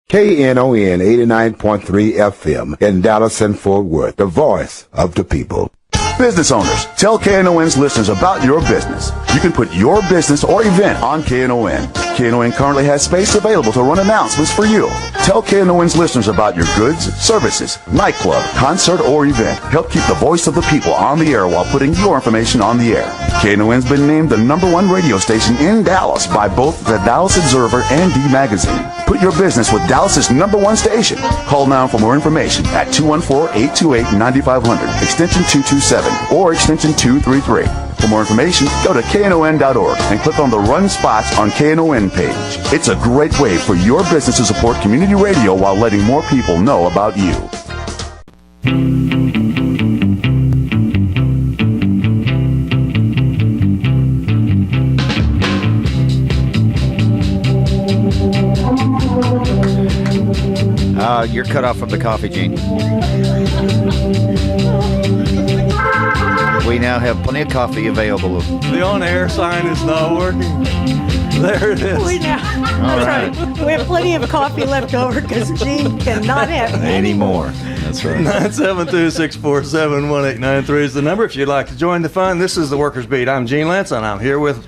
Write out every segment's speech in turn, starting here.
Knon 89.3 FM in Dallas and Fort Worth, the voice of the people. Business owners, tell KNON's listeners about your business. You can put your business or event on KNON. KNON currently has space available to run announcements for you. Tell KNON's listeners about your goods, services, nightclub, concert, or event. Help keep the voice of the people on the air while putting your information on the air. KNON's been named the #1 radio station in Dallas by both the Dallas Observer and D Magazine. Put your business with Dallas's #1 station. Call now for more information at 214-828-9500, extension 227, or extension 233. For more information, go to knon.org and click on the Run Spots on KNON page. It's a great way for your business to support community radio while letting more people know about you. You're cut off from the coffee, Gene. We now have plenty of coffee available. The on-air sign is not working. There it is. We have plenty of coffee left over because Gene cannot have any more. That's right. 972-647-1893 is the number if you'd like to join the fun. This is the Workers Beat. I'm Gene Lantz, and I'm here with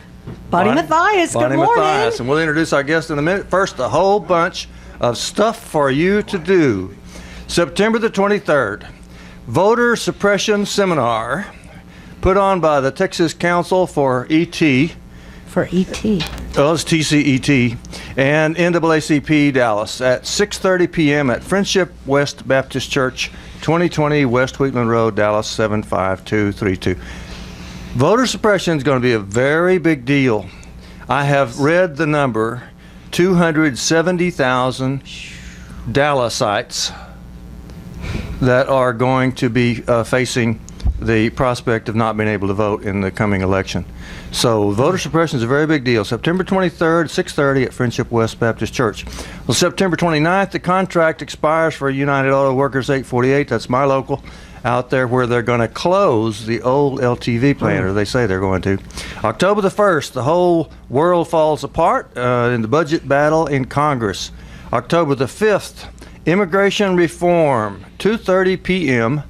Bonnie Mathias. Good morning. Mathias, and we'll introduce our guest in a minute. First, a whole bunch of stuff for you to do. September the 23rd, voter suppression seminar put on by the Texas Council for ET. For ET. Well, it's TCET and NAACP Dallas at 6:30 p.m. at Friendship West Baptist Church, 2020 West Wheatland Road, Dallas 75232. Voter suppression is going to be a very big deal. I have read the number, 270,000 Dallasites that are going to be facing the prospect of not being able to vote in the coming election. So voter suppression is a very big deal. September 23rd, 6:30 at Friendship West Baptist Church. Well, September 29th, the contract expires for United Auto Workers 848. That's my local out there where they're going to close the old LTV plant, or they say they're going to. October the 1st, the whole world falls apart in the budget battle in Congress. October the 5th, immigration reform, 2:30 p.m.,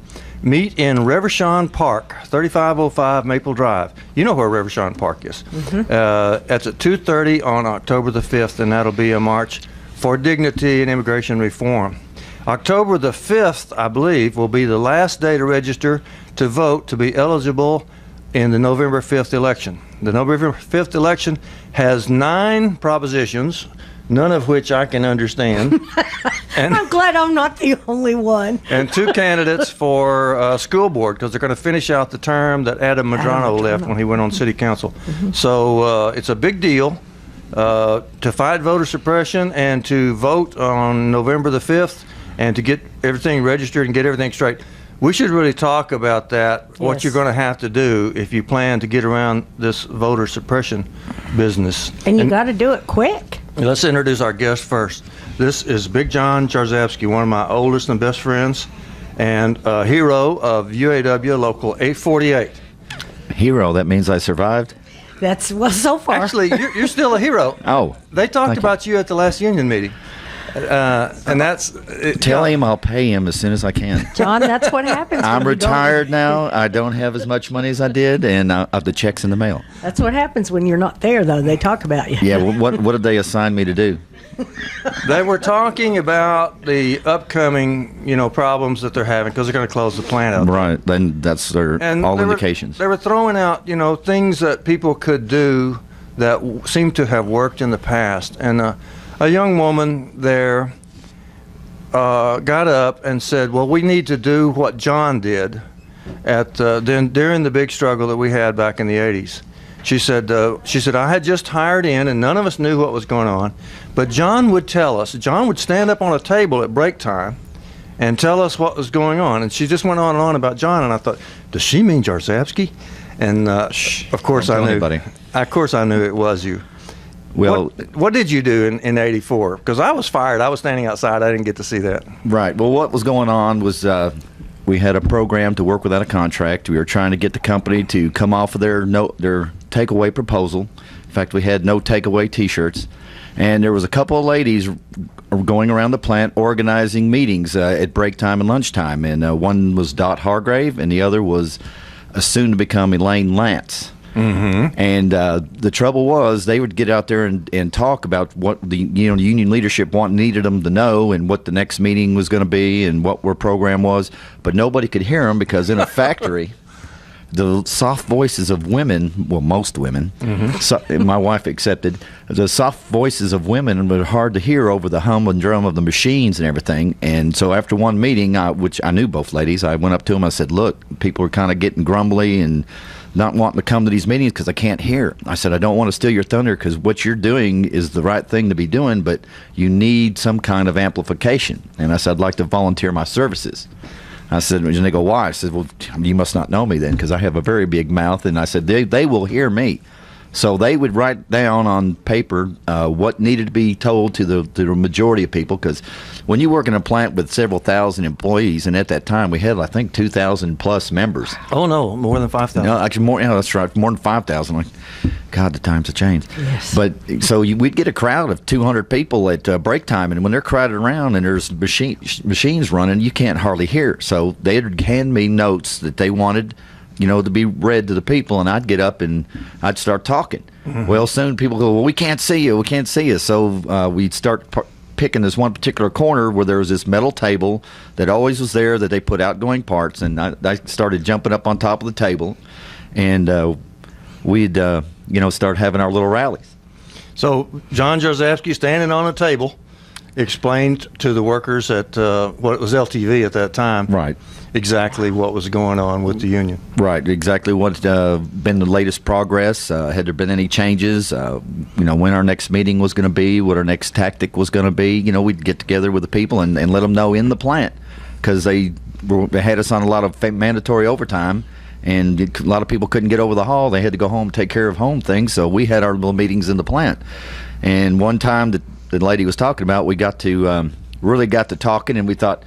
meet in Reverchon Park, 3505 Maple Drive. You know where Reverchon Park is. That's at 2:30 on October the 5th, and that'll be a march for dignity and immigration reform. October the 5th, I believe, will be the last day to register to vote to be eligible in the November 5th election. The November 5th election has 9 propositions, none of which I can understand. And I'm glad I'm not the only one. and 2 candidates for school board, because they're going to finish out the term that Adam Madrano left when he went on city council. So it's a big deal to fight voter suppression and to vote on November the 5th and to get everything registered and get everything straight. We should really talk about that, what Yes. you're going to have to do if you plan to get around this voter suppression business. And you got to do it quick. Let's introduce our guest first. This is Big John Jarzabski, one of my oldest and best friends, and a hero of UAW Local 848. Hero, that means I survived? That's, well, so far. Actually, you're still a hero. Oh. They talked thank about you at the last union meeting. And that's... Tell him I'll pay him as soon as I can. John, that's what happens. I'm when you don't- retired now. I don't have as much money as I did, and the check's in the mail. That's what happens when you're not there, though. They talk about you. Yeah, well, what did they assign me to do? They were talking about the upcoming, problems that they're having because they're going to close the plant out. Right, then that's all indications. They were throwing out, things that people could do that seem to have worked in the past. And a young woman there got up and said, well, we need to do what John did during the big struggle that we had back in the 80s. She said, I had just hired in and none of us knew what was going on, but John would tell us. John would stand up on a table at break time and tell us what was going on. And she just went on and on about John, and I thought, does she mean Jarzabski? And of course I knew. Anybody. Of course I knew it was you. Well, what did you do in '84? Because I was fired. I was standing outside. I didn't get to see that. Right. Well, what was going on was we had a program to work without a contract. We were trying to get the company to come off of their takeaway proposal. In fact, we had no takeaway T-shirts. And there was a couple of ladies going around the plant organizing meetings at break time and lunchtime. And one was Dot Hargrave, and the other was soon to become Elaine Lantz. Mm-hmm. And the trouble was, they would get out there and talk about what the union leadership needed them to know, and what the next meeting was going to be, and what our program was. But nobody could hear them, because in a factory, the soft voices of women, well, most women, so, my wife accepted, the soft voices of women were hard to hear over the hum and drum of the machines and everything. And so after one meeting, which I knew both ladies, I went up to them. I said, look, people are kind of getting grumbly and not wanting to come to these meetings because I can't hear. I said, I don't want to steal your thunder, because what you're doing is the right thing to be doing, but you need some kind of amplification. And I said, I'd like to volunteer my services. I said, and they go, why? I said, well, you must not know me then, because I have a very big mouth. And I said, they will hear me. So they would write down on paper what needed to be told to the majority of people, because when you work in a plant with several thousand employees, and at that time we had, I think, 2,000 plus members. Oh, no, more than 5,000. No, actually, more. Yeah, that's right, more than 5,000. Like, God, the times have changed. Yes. But so we'd get a crowd of 200 people at break time, and when they're crowded around and there's machines running, you can't hardly hear. So they'd hand me notes that they wanted, to be read to the people, and I'd get up and I'd start talking. Mm-hmm. Well, soon people go, well, we can't see you. So we'd start picking this one particular corner where there was this metal table that always was there that they put outgoing parts, and I started jumping up on top of the table, and we'd start having our little rallies. So John Jarzabski, standing on a table, explained to the workers at what was LTV at that time, right, exactly what was going on with the union. Right, exactly what been the latest progress. Had there been any changes? When our next meeting was going to be, what our next tactic was going to be. We'd get together with the people and let them know in the plant, because they had us on a lot of mandatory overtime, and a lot of people couldn't get over the hall. They had to go home and take care of home things, so we had our little meetings in the plant. And one time that the lady was talking about, we really got to talking, and we thought,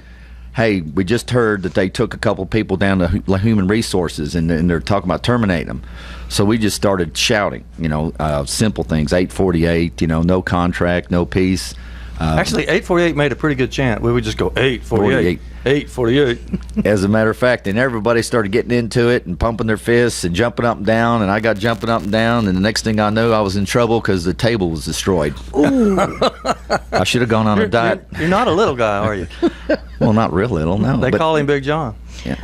hey, we just heard that they took a couple people down to human resources, and they're talking about terminating them. So we just started shouting, simple things, 848, no contract, no peace. Actually, 848 made a pretty good chant. We would just go 848, 848. As a matter of fact, and everybody started getting into it and pumping their fists and jumping up and down, and I got jumping up and down, and the next thing I knew, I was in trouble because the table was destroyed. Ooh. I should have gone on a diet. You're not a little guy, are you? Well, not real little, no. They call him Big John. Yeah.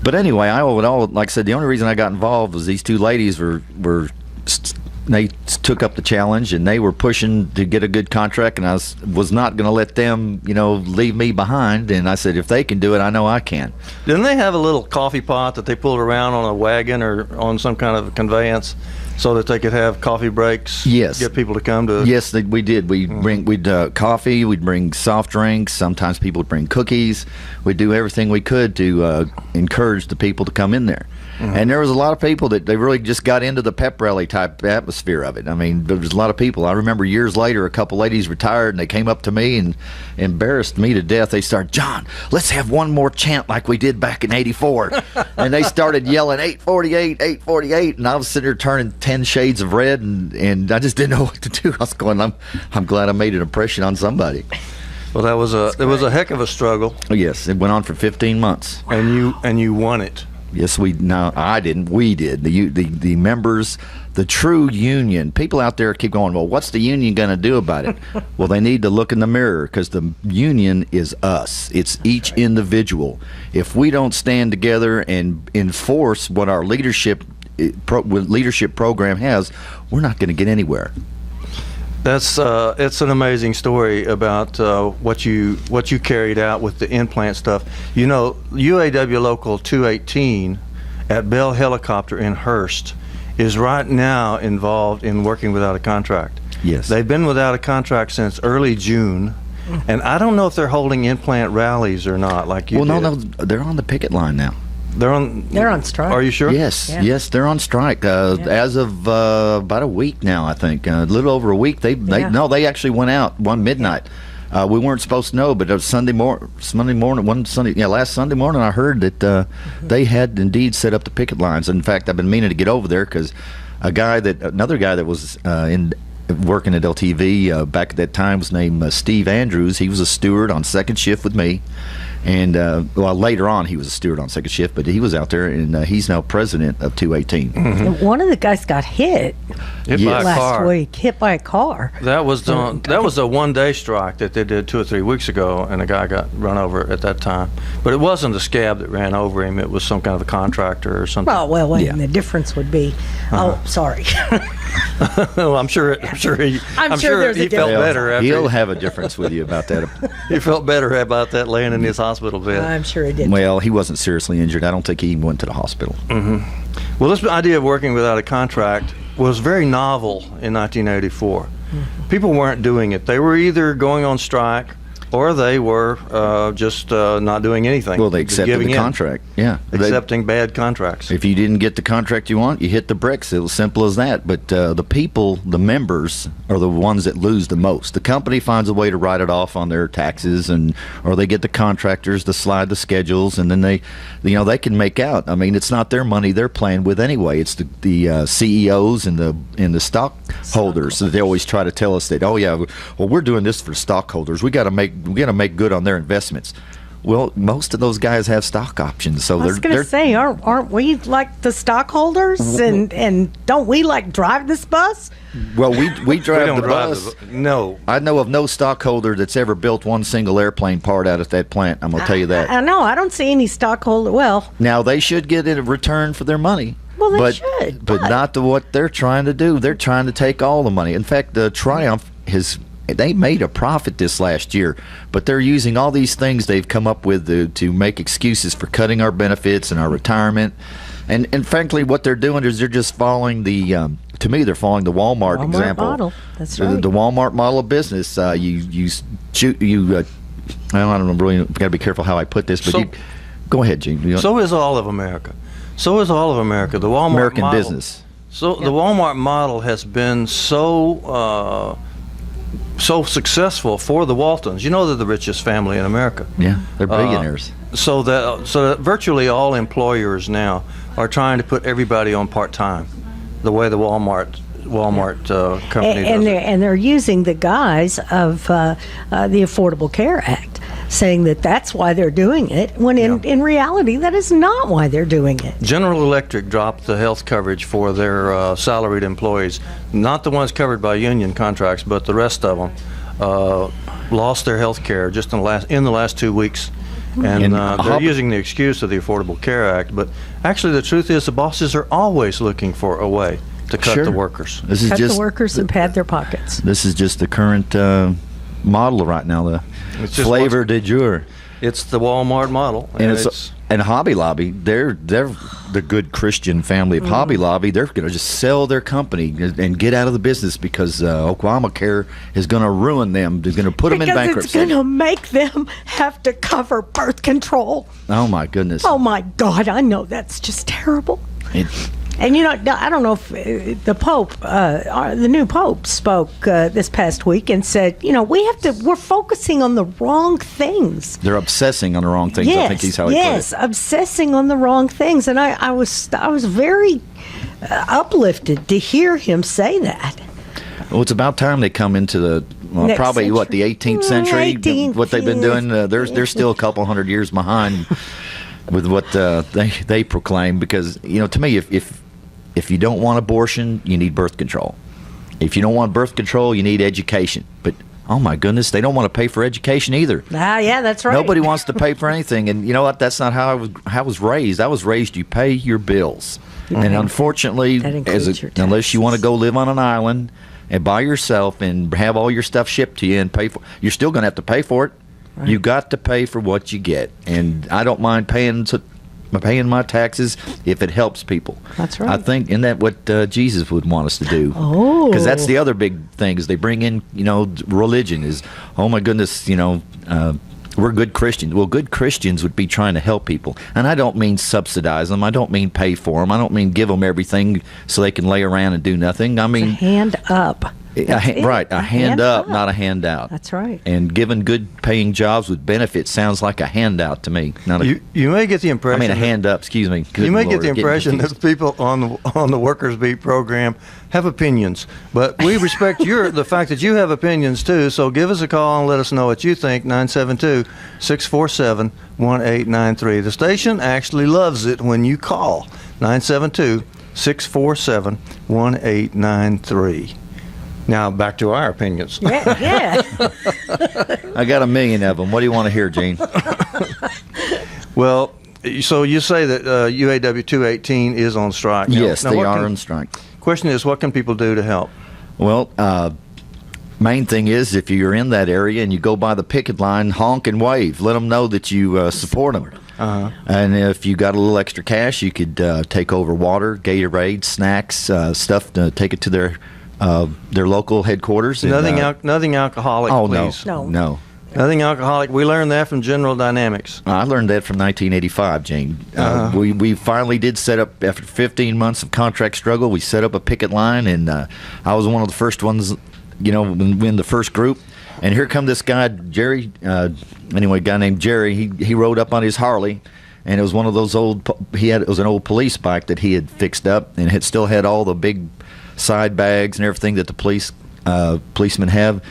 But anyway, like I said, the only reason I got involved was these two ladies they took up the challenge, and they were pushing to get a good contract, and I was not going to let them, leave me behind. And I said, if they can do it, I know I can. Didn't they have a little coffee pot that they pulled around on a wagon or on some kind of conveyance so that they could have coffee breaks? Yes. Get people to come to. Yes, we did. We'd coffee. We'd bring soft drinks. Sometimes people would bring cookies. We'd do everything we could to encourage the people to come in there. Mm-hmm. And there was a lot of people that they really just got into the pep rally type atmosphere of it. I mean, there was a lot of people. I remember years later, a couple ladies retired, and they came up to me and embarrassed me to death. They started, John, let's have one more chant like we did back in '84. And they started yelling 848, 848, and I was sitting there turning 10 shades of red, and I just didn't know what to do. I was going, I'm glad I made an impression on somebody. Well, it was a heck of a struggle. Oh, yes, it went on for 15 months. And you won it. Yes, I didn't. We did. The members, the true union. People out there keep going, well, what's the union going to do about it? Well, they need to look in the mirror, because the union is us. It's each individual. If we don't stand together and enforce what our leadership program has, we're not going to get anywhere. That's it's an amazing story about what you carried out with the in-plant stuff. UAW Local 218 at Bell Helicopter in Hurst is right now involved in working without a contract. Yes. They've been without a contract since early June, and I don't know if they're holding in-plant rallies or not like you did. No, they're on the picket line now. They're on strike. Are you sure? Yes, yeah. Yes, they're on strike as of about a week now. I think a little over a week. They actually went out one midnight. We weren't supposed to know, but it was last Sunday morning. I heard that they had indeed set up the picket lines. In fact, I've been meaning to get over there because another guy that was in working at LTV back at that time was named Steve Andrews. He was a steward on second shift with me. And, later on, he was a steward on second shift, but he was out there, and he's now president of 218. And one of the guys got hit By a last car. week, hit by a car. That was a one-day strike that they did 2 or 3 weeks ago, and a guy got run over at that time. But it wasn't the scab that ran over him; it was some kind of a contractor or something. Well, and the difference would be, sorry. Well, I'm sure he there's a felt difference. better after He'll have a difference with you about that. he felt better about that laying in his hospital bed. I'm sure he did. Well, he wasn't seriously injured. I don't think he even went to the hospital. Well, this idea of working without a contract was very novel in 1984. People weren't doing it. They were either going on strike or they were just not doing anything. Well, they just accepted giving the in, contract. Yeah. accepting bad contracts. If you didn't get the contract you want, you hit the bricks. It was simple as that. But the people, the members, are the ones that lose the most. The company finds a way to write it off on their taxes, or they get the contractors to slide the schedules, and then they can make out. I mean, it's not their money they're playing with anyway. It's the CEOs and the stockholders. So they always try to tell us that, we're doing this for stockholders. We got to make good on their investments. Well, most of those guys have stock options, so I was going to say, aren't we like the stockholders, and don't we like drive this bus? Well, we drive don't the drive bus. No. I know of no stockholder that's ever built one single airplane part out of that plant. I'm going to tell you that. I know. I don't see any stockholder. Well, Now, they should get a return for their money. Well, they but, should, But but- not to what they're trying to do. They're trying to take all the money. In fact, Triumph they made a profit this last year, but they're using all these things they've come up with to make excuses for cutting our benefits and our retirement. And frankly, what they're doing is they're just following to me, they're following the Walmart example. model. That's The- right. The Walmart model of business. I don't know, really got to be careful how I put this, but So- go ahead, Gene. So is all of America. The Walmart American model, business. So the Walmart model has been so successful for the Waltons. You know, they're the richest family in America. Yeah, they're billionaires. So that virtually all employers now are trying to put everybody on part-time, the way the Walmart company does it. and they're using the guise of the Affordable Care Act, saying that that's why they're doing it, when in reality that is not why they're doing it. General Electric dropped the health coverage for their salaried employees, not the ones covered by union contracts, but the rest of them lost their health care just in the last 2 weeks. And they're using the excuse of the Affordable Care Act, but actually the truth is the bosses are always looking for a way to cut Sure. the workers. This is Cut just the workers and pad their pockets. This is just the current model right now. The It's just flavor de jour. It's the Walmart model, And Hobby Lobby, they're the good Christian family of Hobby Lobby. They're going to just sell their company and get out of the business because Obamacare is going to ruin them. They're going to put them in Because it's bankruptcy. going to make them have to cover birth control. Oh my goodness! Oh my God, I know that's just terrible. It- And I don't know if the Pope, the new Pope, spoke this past week and said, we're focusing on the wrong things. they're obsessing on the wrong things. I think he's how he put it. Obsessing on the wrong things, and I was very uplifted to hear him say that. Well, it's about time they come into the Next probably century. the 18th century. 18th, what they've been doing, yes. they're still a couple hundred years behind with what they proclaim. Because to me, if you don't want abortion, you need birth control. If you don't want birth control, you need education. But oh my goodness, they don't want to pay for education either. Yeah, that's right. Nobody wants to pay for anything. And you know what? That's not how I was raised. I was raised you pay your bills. And unfortunately, That includes your unless you want to taxes. go live on an island and by yourself and have all your stuff shipped to you and pay for, you're still going to have to pay for it. Right. You got to pay for what you get. And I don't mind paying my taxes if it helps people. That's right. I think isn't that what Jesus would want us to do? Oh. Because that's the other big thing is they bring in religion is, oh my goodness, we're good Christians. Well, good Christians would be trying to help people. And I don't mean subsidize them. I don't mean pay for them. I don't mean give them everything so they can lay around and do nothing. I mean, Hand up. Right, a hand up, not a handout. That's right. And given good paying jobs with benefits sounds like a handout to me. Not a, You may get the impression. I mean, a hand up. Excuse me. Good You may Lord, get the getting impression that confused. people on the Workers Beat program have opinions, but we respect the fact that you have opinions too. So give us a call and let us know what you think. 972-647-1893. The station actually loves it when you call. 972-647-1893. Now back to our opinions. Yeah. I got a million of them. What do you want to hear, Gene? Well, so you say that UAW 218 is on strike. Yes, Now, they what are can- on strike. Question is, what can people do to help? Well, main thing is if you're in that area and you go by the picket line, honk and wave. Let them know that you support them. Uh-huh. And if you got a little extra cash, you could take over water, Gatorade, snacks, stuff to take it to their local headquarters. And, Nothing alcoholic, oh, please. no. Nothing alcoholic. We learned that from General Dynamics. I learned that from 1985, Gene. We finally did set up, after 15 months of contract struggle, we set up a picket line, and I was one of the first ones, in the first group. And here come this guy, Jerry, a guy named Jerry. He rode up on his Harley, and it was one of those it was an old police bike that he had fixed up, and it still had all the big side bags and everything that the policemen have.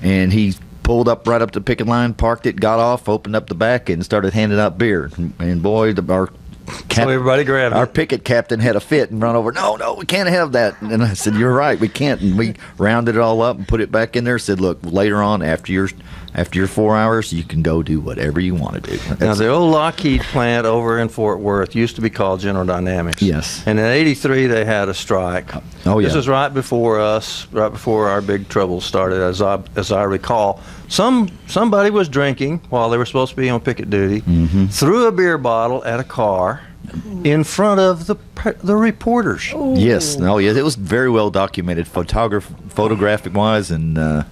And he pulled up right up to the picket line, parked it, got off, opened up the back, and started handing out beer. And boy, So everybody grabbed our it. picket captain had a fit and run over. No, we can't have that. And I said, "You're right, we can't." And we rounded it all up and put it back in there. Said, "Look, later on, after your 4 hours, you can go do whatever you want to do." Now, the old Lockheed plant over in Fort Worth used to be called General Dynamics. Yes. And in '83, they had a strike. Oh, yeah. This was right before our big trouble started, as I recall. Somebody was drinking while they were supposed to be on picket duty, threw a beer bottle at a car in front of the reporters. Yes. Oh, yeah. It was very well documented, photographic wise, and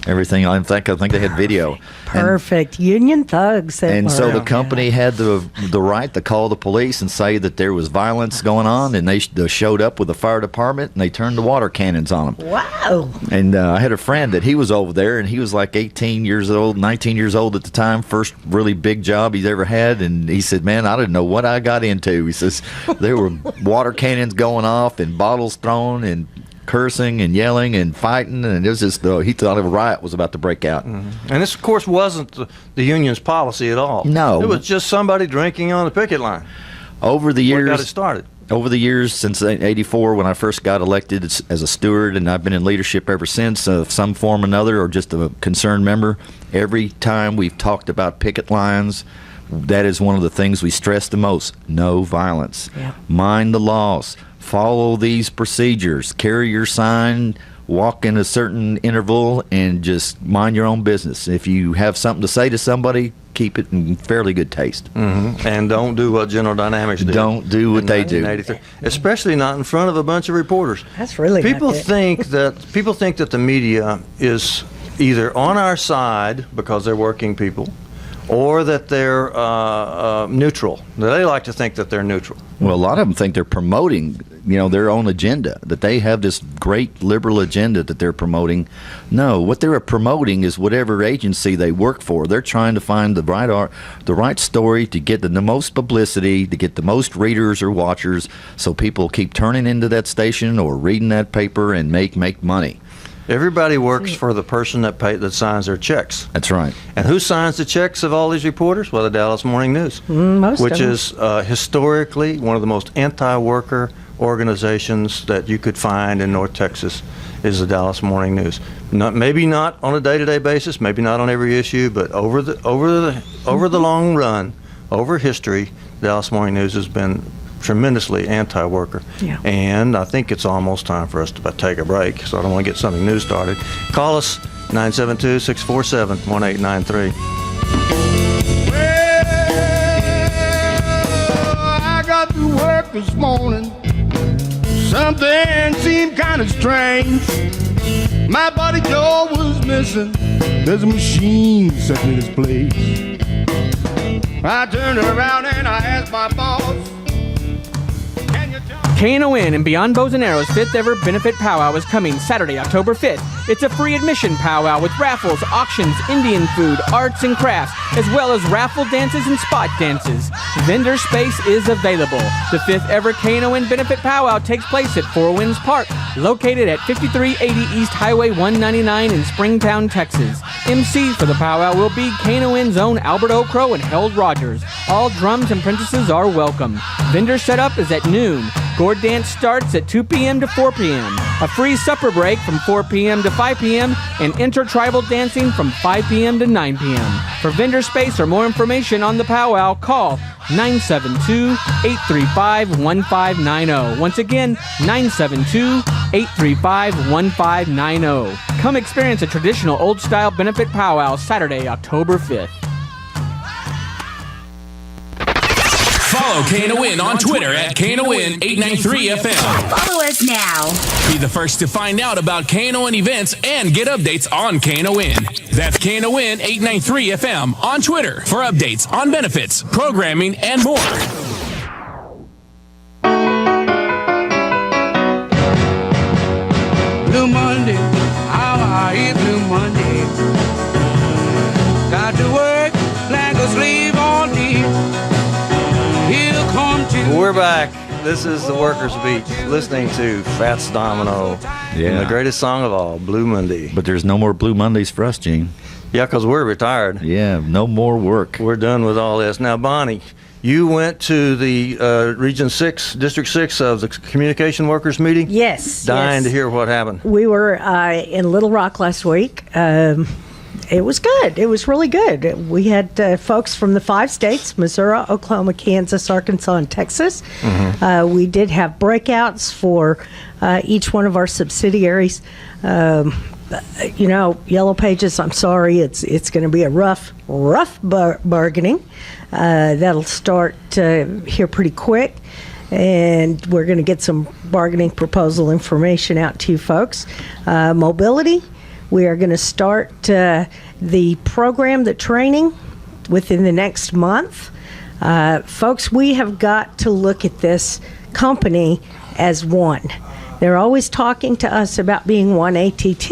everything. I think they had video. Perfect. Union thugs. And so the company had the right to call the police and say that there was violence going on, and they showed up with the fire department, and they turned the water cannons on them. Wow. And I had a friend that he was over there, and he was like 19 years old at the time, first really big job he's ever had. And he said, "Man, I didn't know what I got into." He says there were water cannons going off and bottles thrown and cursing and yelling and fighting, and it was just he thought a riot was about to break out. And this, of course, wasn't the union's policy at all. No. It was just somebody drinking on the picket line. Over the What years, got it started. Over the years, since '84, when I first got elected as a steward, and I've been in leadership ever since, of some form or another, or just a concerned member, every time we've talked about picket lines, that is one of the things we stress the most. No violence. Yeah. Mind the laws. Follow these procedures. Carry your sign. Walk in a certain interval and just mind your own business. If you have something to say to somebody, keep it in fairly good taste. And don't do what General Dynamics did. Don't do what in they do. 1983. Especially not in front of a bunch of reporters. That's really not people good. think that the media is either on our side because they're working people, or that they're neutral. They like to think that they're neutral. Well, a lot of them think they're promoting, their own agenda, that they have this great liberal agenda that they're promoting. No, what they're promoting is whatever agency they work for. They're trying to find the right story to get the most publicity, to get the most readers or watchers, so people keep turning into that station or reading that paper and make money. Everybody works for the person that signs their checks. That's right. And who signs the checks of all these reporters? Well, the Dallas Morning News, Most which of them. is historically one of the most anti-worker organizations that you could find in North Texas, is the Dallas Morning News. Maybe not on a day-to-day basis, maybe not on every issue, but over the long run, over history, the Dallas Morning News has been tremendously anti-worker. Yeah. And I think it's almost time for us to take a break, so I don't want to get something new started. Call us 972-647-1893. Well, I got to work this morning. Something seemed kind of strange. My buddy Joe was missing. There's a machine sitting in his place. I turned around and I asked my boss, "Can you tell me?" Knon and Beyond Bows and Arrows 5th ever benefit powwow is coming Saturday, October 5th. It's a free admission powwow with raffles, auctions, Indian food, arts and crafts, as well as raffle dances and spot dances. Vendor space is available. The 5th ever Knon benefit powwow takes place at Four Winds Park, located at 5380 East Highway 199 in Springtown, Texas. MC for the powwow will be Knon's own Albert O'Crow and Harold Rogers. All drums and apprentices are welcome. Vendor setup is at noon. Gourd dance starts at 2 p.m. to 4 p.m. A free supper break from 4 p.m. to 5 p.m. and intertribal dancing from 5 p.m. to 9 p.m. For vendor space or more information on the powwow, call 972-835-1590. Once again, 972-835-1590. Come experience a traditional old-style benefit powwow Saturday, October 5th. Follow Knon on Twitter at Knon 89.3 FM. Follow us now. Be the first to find out about Knon events and get updates on Knon. That's Knon 89.3 FM on Twitter for updates on benefits, programming, and more. Blue Monday, how are you, Blue Monday? Got to work like a slave on deep. We're back. This is the Workers' Beat, listening to Fats Domino. And the greatest song of all, Blue Monday. But there's no more Blue Mondays for us, Gene. Yeah, because we're retired. Yeah, no more work. We're done with all this. Now, Bonnie, you went to the Region 6, District 6 of the Communication Workers meeting? Yes. Dying to hear what happened. We were in Little Rock last week. It was good. It was really good. We had folks from the 5 states, Missouri, Oklahoma, Kansas, Arkansas, and Texas. Mm-hmm. We did have breakouts for each one of our subsidiaries. Yellow Pages, I'm sorry, it's going to be a rough bargaining. That'll start here pretty quick. And we're going to get some bargaining proposal information out to you folks. Mobility. We are going to start the program, the training, within the next month. Folks, we have got to look at this company as one. They're always talking to us about being one ATT.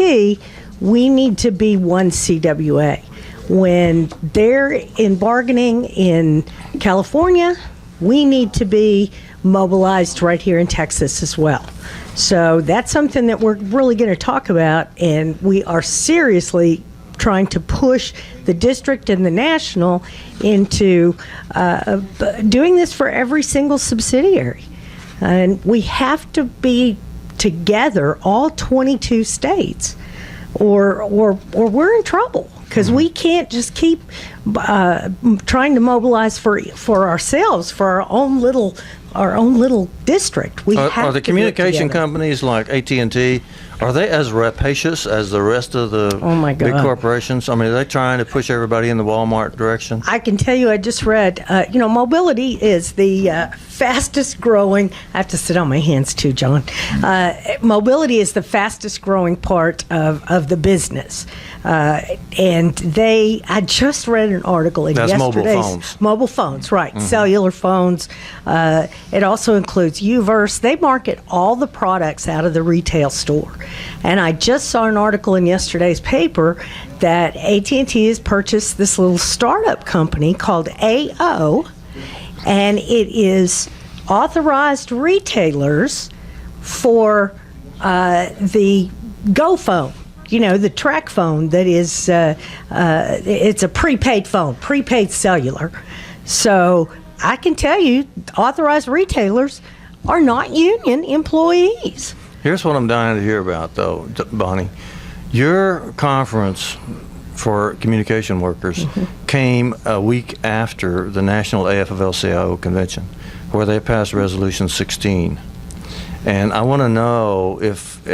We need to be one CWA. When they're in bargaining in California, we need to be mobilized right here in Texas as well. So that's something that we're really going to talk about, and we are seriously trying to push the district and the national into doing this for every single subsidiary. And we have to be together, all 22 states, or we're in trouble, because we can't just keep trying to mobilize for ourselves, for our own little district. We have are the to communication companies like AT&T, are they as rapacious as the rest of the big corporations? I mean, are they trying to push everybody in the Walmart direction? I can tell you, I just read, mobility is the fastest growing, I have to sit on my hands too, John. Mobility is the fastest growing part of the business. And I just read an article in yesterday's mobile phones, right? Mm-hmm. Cellular phones. It also includes UVerse. They market all the products out of the retail store. And I just saw an article in yesterday's paper that AT&T has purchased this little startup company called AO, and it is authorized retailers for the Go phone. The track phone that is, it's a prepaid phone, prepaid cellular. So I can tell you, authorized retailers are not union employees. Here's what I'm dying to hear about, though, Bonnie. Your conference for communication workers came a week after the National AFL-CIO convention, where they passed Resolution 16. And I want to know if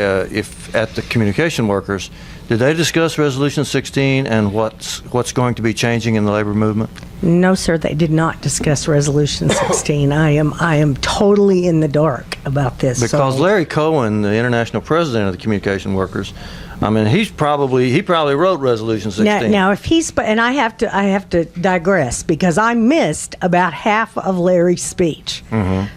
at the communication workers, did they discuss Resolution 16 and what's going to be changing in the labor movement? No, sir, they did not discuss Resolution 16. I am totally in the dark about this. Because Larry Cohen, the international president of the communication workers, I mean, he probably wrote Resolution 16. Now, if he's, and I have to digress because I missed about half of Larry's speech.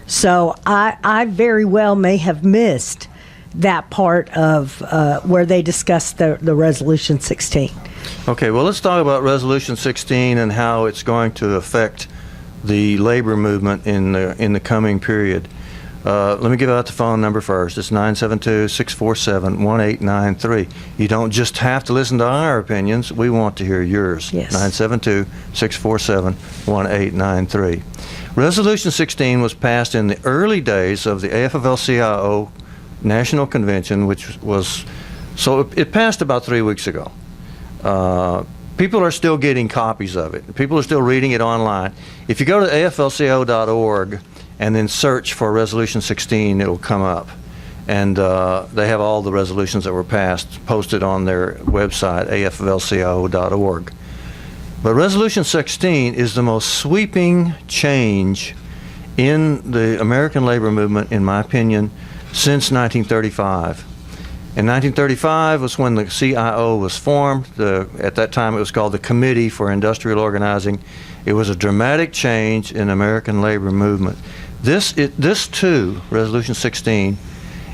So I very well may have missed that part of where they discussed the Resolution 16. Okay, well, let's talk about Resolution 16 and how it's going to affect the labor movement in the coming period. Let me give out the phone number first. It's 972-647-1893. You don't just have to listen to our opinions. We want to hear yours. Yes. 972-647-1893. Resolution 16 was passed in the early days of the AFL-CIO National Convention, which was, so it passed about 3 weeks ago. People are still getting copies of it. People are still reading it online. If you go to aflco.org and then search for Resolution 16, it'll come up. And they have all the resolutions that were passed posted on their website, aflco.org. But Resolution 16 is the most sweeping change in the American labor movement, in my opinion, since 1935. In 1935 was when the CIO was formed. At that time, it was called the Committee for Industrial Organizing. It was a dramatic change in American labor movement. This too, Resolution 16,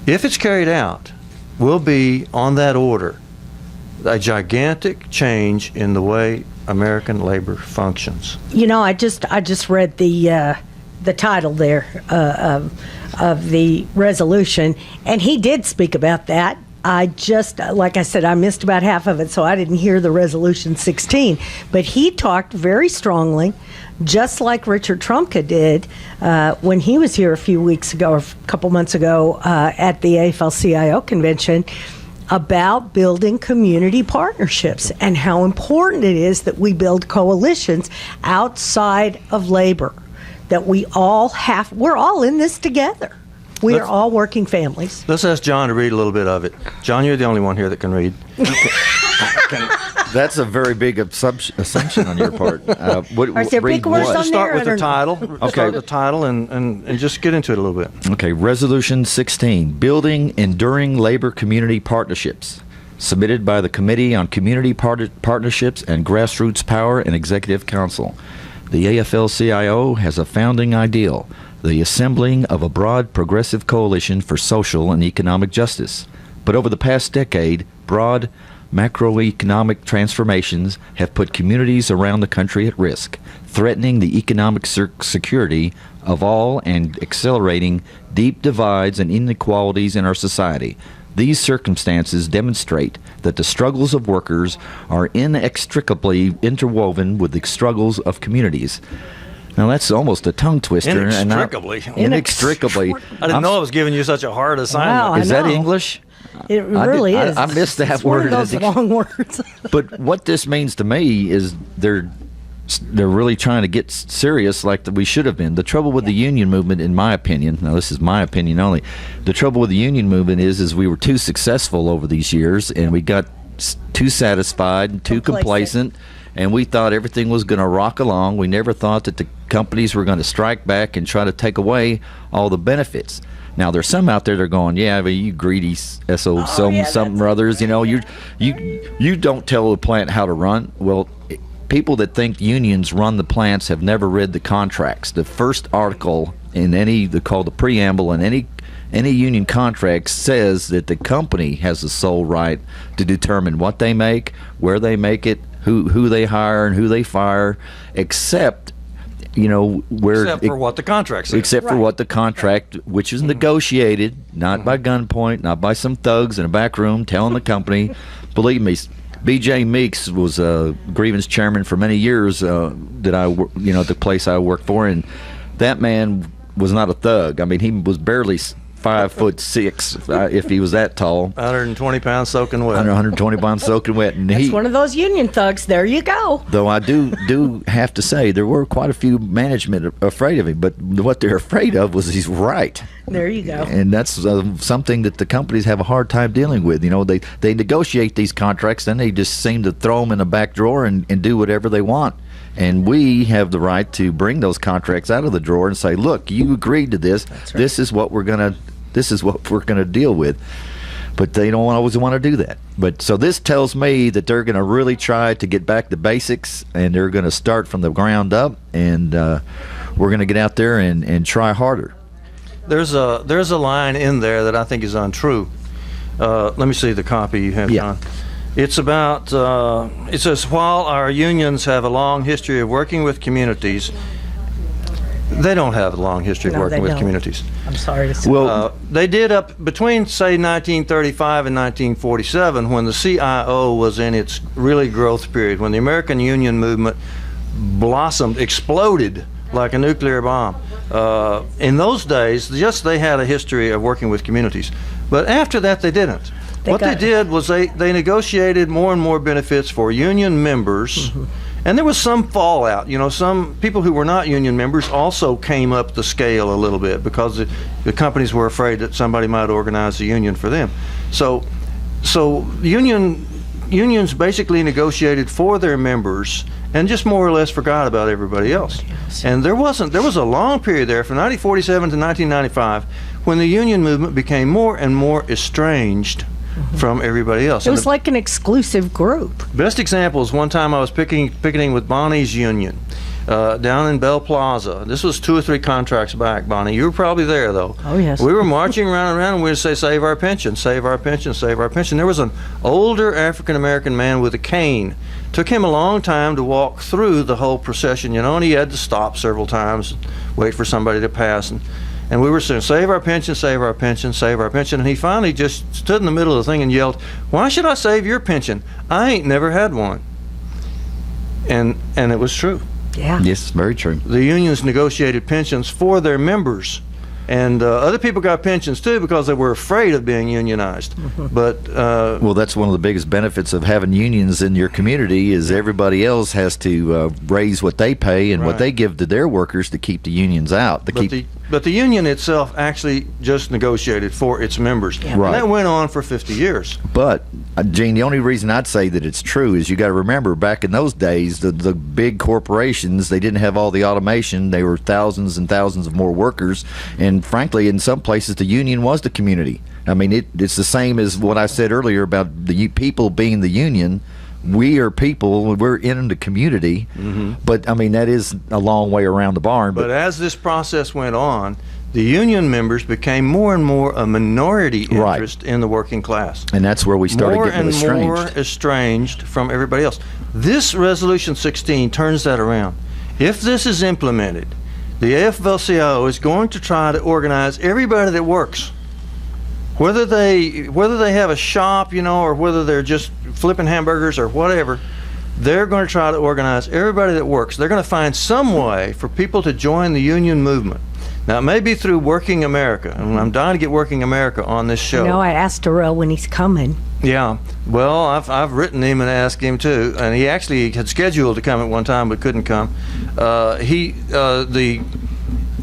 if it's carried out, will be on that order, a gigantic change in the way American labor functions. You know, I just read the title there of the resolution, and he did speak about that. I just, like I said, I missed about half of it, so I didn't hear the Resolution 16. But he talked very strongly, just like Richard Trumka did when he was here a few weeks ago, or a couple months ago, at the AFL-CIO convention, about building community partnerships and how important it is that we build coalitions outside of labor, that we're all in this together. We are all working families. Let's ask John to read a little bit of it. John, you're the only one here that can read. That's a very big assumption on your part. Are there big words on there? Start with the title. Okay. Start with the title and just get into it a little bit. Okay, Resolution 16, Building Enduring Labor Community Partnerships, submitted by the Committee on Community Partnerships and Grassroots Power and Executive Council. The AFL-CIO has a founding ideal, the assembling of a broad progressive coalition for social and economic justice. But over the past decade, broad macroeconomic transformations have put communities around the country at risk, threatening the economic security of all and accelerating deep divides and inequalities in our society. These circumstances demonstrate that the struggles of workers are inextricably interwoven with the struggles of communities. Now, that's almost a tongue twister. Inextricably. Inextricably. I didn't know I was giving you such a hard assignment. Wow, Is that English? It really is. I missed that it's word. One of those long words. But what this means to me is they're really trying to get serious like we should have been. The trouble with the union movement, in my opinion, now this is my opinion only, the trouble with the union movement is we were too successful over these years, and we got too satisfied and too complacent, and we thought everything was going to rock along. We never thought that the companies were going to strike back and try to take away all the benefits. Now, there's some out there that are going, yeah, but you greedy SO something or others, you know, you don't tell the plant how to run. Well, people that think unions run the plants have never read the contracts. The first article in they call the preamble in any union contract says that the company has the sole right to determine what they make, where they make it, who they hire and who they fire, except for what the contract says. Except for what the contract, which is negotiated, not by gunpoint, not by some thugs in a back room telling the company. Believe me, B.J. Meeks was a grievance chairman for many years at the place I worked for, and that man was not a thug. I mean, he was barely 5'6", if he was that tall. 120 pounds soaking wet. 120 pounds soaking wet. And That's one of those union thugs. There you go. Though I do have to say, there were quite a few management afraid of him, but what they're afraid of was he's right. There you go. And that's something that the companies have a hard time dealing with. You know, they negotiate these contracts, then they just seem to throw them in a back drawer and do whatever they want. And we have the right to bring those contracts out of the drawer and say, "Look, you agreed to this. Right. This is what we're gonna deal with." but they don't always want to do that. But so this tells me that they're going to really try to get back to basics, and they're going to start from the ground up, and we're going to get out there and try harder. There's a line in there that I think is untrue. Let me see the copy you have, John. It's about, it says, while our unions have a long history of working with communities, they don't have a long history of working with communities. I'm sorry to say. Well, They did up between, say, 1935 and 1947, when the CIO was in its really growth period, when the American Union movement blossomed, exploded like a nuclear bomb. In those days, they had a history of working with communities. But after that, they didn't. What they did was they negotiated more and more benefits for union members. And there was some fallout. Some people who were not union members also came up the scale a little bit because the companies were afraid that somebody might organize a union for them. So unions basically negotiated for their members and just more or less forgot about everybody else. And there was a long period there from 1947 to 1995 when the union movement became more and more estranged from everybody else. It was like an exclusive group. Best example is one time I was picketing with Bonnie's union down in Bell Plaza. This was 2 or 3 contracts back, Bonnie. You were probably there, though. Oh, yes. We were marching around and we would say, save our pension, save our pension, save our pension. There was an older African-American man with a cane. Took him a long time to walk through the whole procession, and he had to stop several times, wait for somebody to pass. And we were saying, save our pension, save our pension, save our pension. And he finally just stood in the middle of the thing and yelled, why should I save your pension? I ain't never had one. And it was true. Yeah. Yes, very true. The unions negotiated pensions for their members. And other people got pensions too because they were afraid of being unionized. But well, that's one of the biggest benefits of having unions in your community is everybody else has to raise what they pay and what they give to their workers to keep the unions out. But the union itself actually just negotiated for its members. Yeah. And Right. that went on for 50 years. But, Gene, the only reason I'd say that it's true is you got to remember back in those days, the big corporations, they didn't have all the automation. They were thousands and thousands of more workers. And frankly, in some places, the union was the community. I mean, it's the same as what I said earlier about the people being the union. We are people, we're in the community, but I mean, that is a long way around the barn. But as this process went on, the union members became more and more a minority interest in the working class. And that's where we started getting estranged. More and more estranged from everybody else. This Resolution 16 turns that around. If this is implemented, the AFL-CIO is going to try to organize everybody that works. Whether they have a shop, or whether they're just flipping hamburgers or whatever, they're going to try to organize everybody that works. They're going to find some way for people to join the union movement. Now, it may be through Working America, and I'm dying to get Working America on this show. I asked Darrell when he's coming. Yeah, well, I've written him and asked him too, and he actually had scheduled to come at one time but couldn't come. The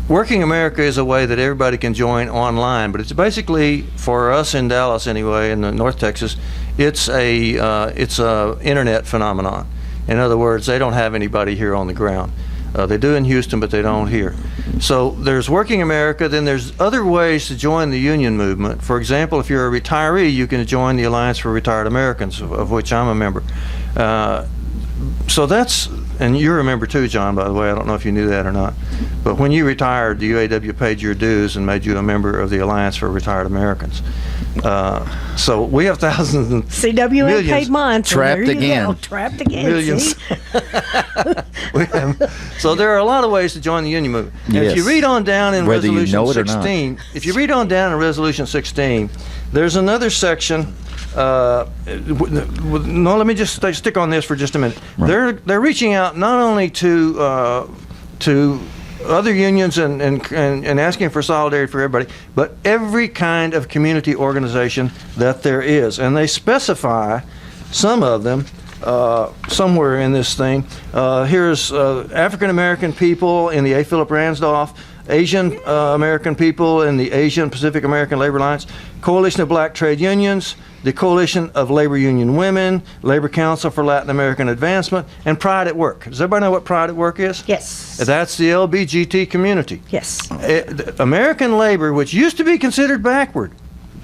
Working America is a way that everybody can join online, but it's basically, for us in Dallas anyway, in the North Texas, it's a internet phenomenon. In other words, they don't have anybody here on the ground. They do in Houston, but they don't here. So there's Working America, then there's other ways to join the union movement. For example, if you're a retiree, you can join the Alliance for Retired Americans, of which I'm a member. So that's, and you're a member too, John, by the way. I don't know if you knew that or not. But when you retired, the UAW paid your dues and made you a member of the Alliance for Retired Americans. So we have thousands and CWA millions. paid mine. So Trapped there you again. go. Trapped again. Millions. See? So there are a lot of ways to join the union movement. And Yes. if you read on down in Whether you Resolution know it or not. 16, if you read on down in Resolution 16, there's another section. No, let me just stick on this for just a minute. Right. They're reaching out not only to other unions and asking for solidarity for everybody, but every kind of community organization that there is, and they specify some of them somewhere in this thing. Here's African American people in the A. Philip Ransdorf, Asian American people in the Asian Pacific American Labor Alliance, Coalition of Black Trade Unions, the Coalition of Labor Union Women, Labor Council for Latin American Advancement, and Pride at Work. Does everybody know what Pride at Work is? Yes. That's the LBGT community. Yes. American labor, which used to be considered backward,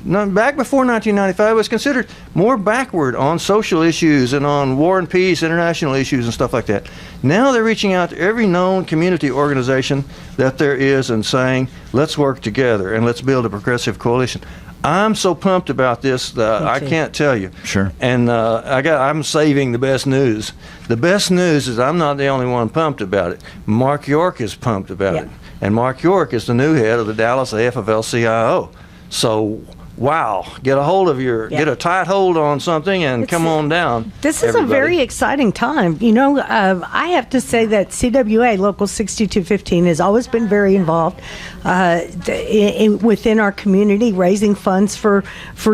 back before 1995, it was considered more backward on social issues and on war and peace, international issues and stuff like that. Now they're reaching out to every known community organization that there is and saying, let's work together and let's build a progressive coalition. I'm so pumped about this that I can't tell you. Sure. And I'm saving the best news. The best news is I'm not the only one pumped about it. Mark York is pumped about it. And Mark York is the new head of the Dallas AFL-CIO. So, wow, get a tight hold on something and come on down. This is a very exciting time. You know, I have to say that CWA Local 6215 has always been very involved within our community, raising funds for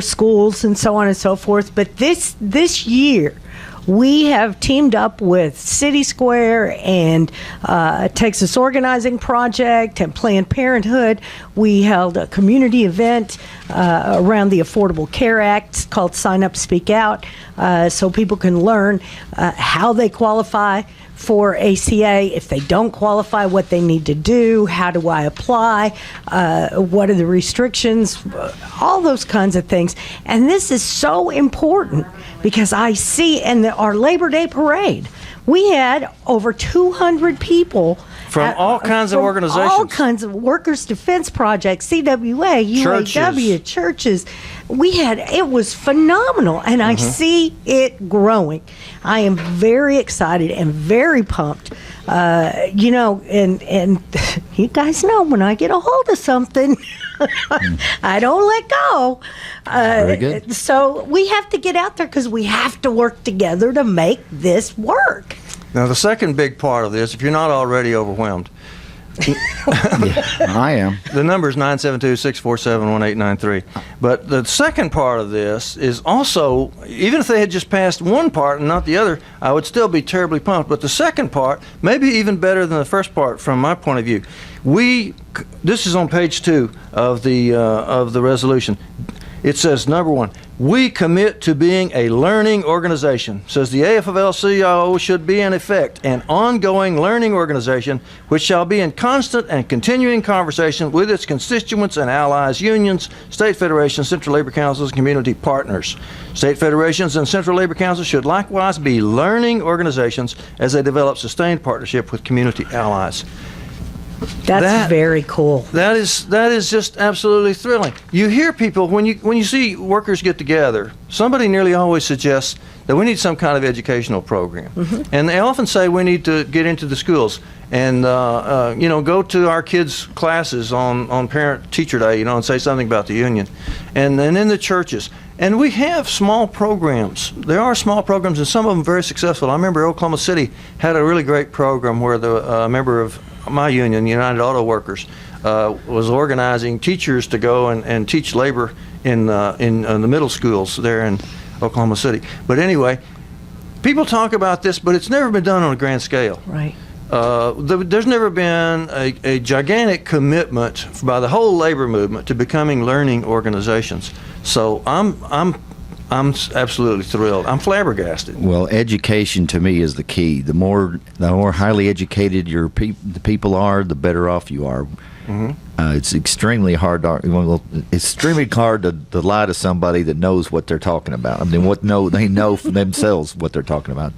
schools and so on and so forth. But this year, we have teamed up with City Square and Texas Organizing Project and Planned Parenthood. We held a community event around the Affordable Care Act called Sign Up, Speak Out, so people can learn how they qualify for ACA. If they don't qualify, what they need to do, how do I apply, what are the restrictions, all those kinds of things. And this is so important because I see in our Labor Day parade, we had over 200 people from all kinds of organizations, all kinds of workers' defense projects, CWA, UAW, churches. It was phenomenal, and I see it growing. I am very excited and very pumped. You know, and you guys know when I get a hold of something, I don't let go. Very good. So we have to get out there because we have to work together to make this work. Now, the second big part of this, if you're not already overwhelmed, I am. The number is 972-647-1893. But the second part of this is also, even if they had just passed one part and not the other, I would still be terribly pumped. But the second part, maybe even better than the first part from my point of view. This is on page 2 of the resolution. It says, number 1, we commit to being a learning organization. It says the AFL-CIO should be, in effect, an ongoing learning organization which shall be in constant and continuing conversation with its constituents and allies, unions, state federations, central labor councils, and community partners. State federations and central labor councils should likewise be learning organizations as they develop sustained partnership with community allies. That's very cool. That is just absolutely thrilling. You hear people when you see workers get together. Somebody nearly always suggests that we need some kind of educational program, and they often say we need to get into the schools and go to our kids' classes on Parent-Teacher Day, and say something about the union, and then in the churches. And we have small programs. There are small programs, and some of them very successful. I remember Oklahoma City had a really great program where the member of my union, United Auto Workers, was organizing teachers to go and teach labor in the middle schools there in Oklahoma City. But anyway, people talk about this, but it's never been done on a grand scale. Right. There's never been a gigantic commitment by the whole labor movement to becoming learning organizations. So I'm absolutely thrilled. I'm flabbergasted. Well, education to me is the key. The more highly educated the people are, the better off you are. It's extremely hard to lie to somebody that knows what they're talking about. I mean, they know for themselves what they're talking about.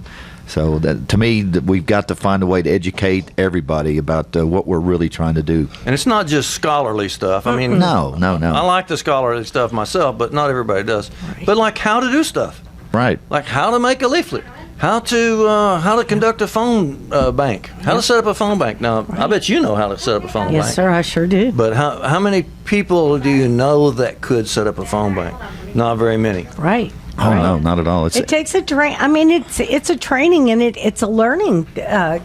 So that, to me, we've got to find a way to educate everybody about what we're really trying to do. And it's not just scholarly stuff. I mean, no. I like the scholarly stuff myself, but not everybody does. Right. But like how to do stuff. Right. Like how to make a leaflet. How to conduct a phone bank. How to set up a phone bank. Now, I bet you know how to set up a phone bank. Yes, sir, I sure do. But how many people do you know that could set up a phone bank? Not very many. Right. Oh, no, not at all. It takes a it's a training and it's a learning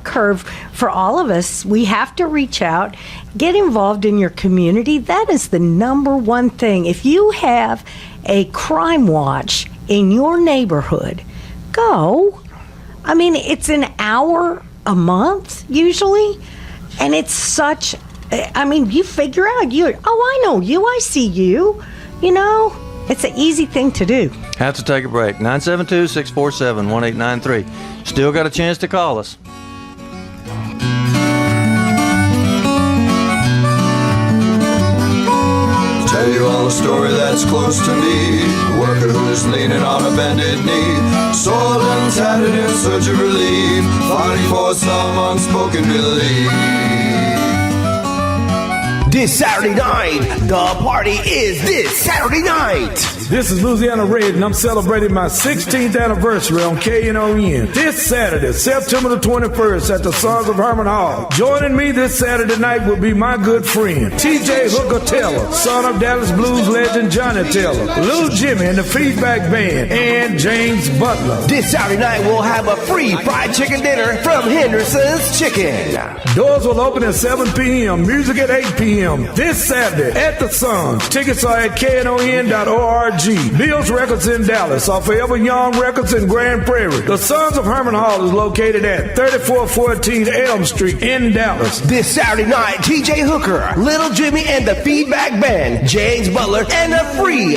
curve for all of us. We have to reach out, get involved in your community. That is the number one thing. If you have a crime watch in your neighborhood, go. I mean, it's an hour a month usually, and it's such. You figure out I know you. I see you. It's an easy thing to do. Have to take a break. 972-647-1893. Still got a chance to call us. Tell you all a story that's close to me. A worker who's leaning on a bended knee, soiled and tattered in search of relief, fighting for some unspoken belief. This Saturday night, the party is this Saturday night. This is Louisiana Red, and I'm celebrating my 16th anniversary on KNON. This Saturday, September the 21st, at the Sons of Herman Hall. Joining me this Saturday night will be my good friend, T.J. Hooker Taylor, son of Dallas Blues legend Johnny Taylor, Lil Jimmy and the Feedback Band, and James Butler. This Saturday night, we'll have a free fried chicken dinner from Henderson's Chicken. Doors will open at 7 p.m., music at 8 p.m. This Saturday at the Sons. Tickets are at knon.org. Bill's Records in Dallas, off Forever Young Records in Grand Prairie. The Sons of Herman Hall is located at 3414 Elm Street in Dallas. This Saturday night, TJ Hooker, Little Jimmy and the Feedback Band, James Butler, and a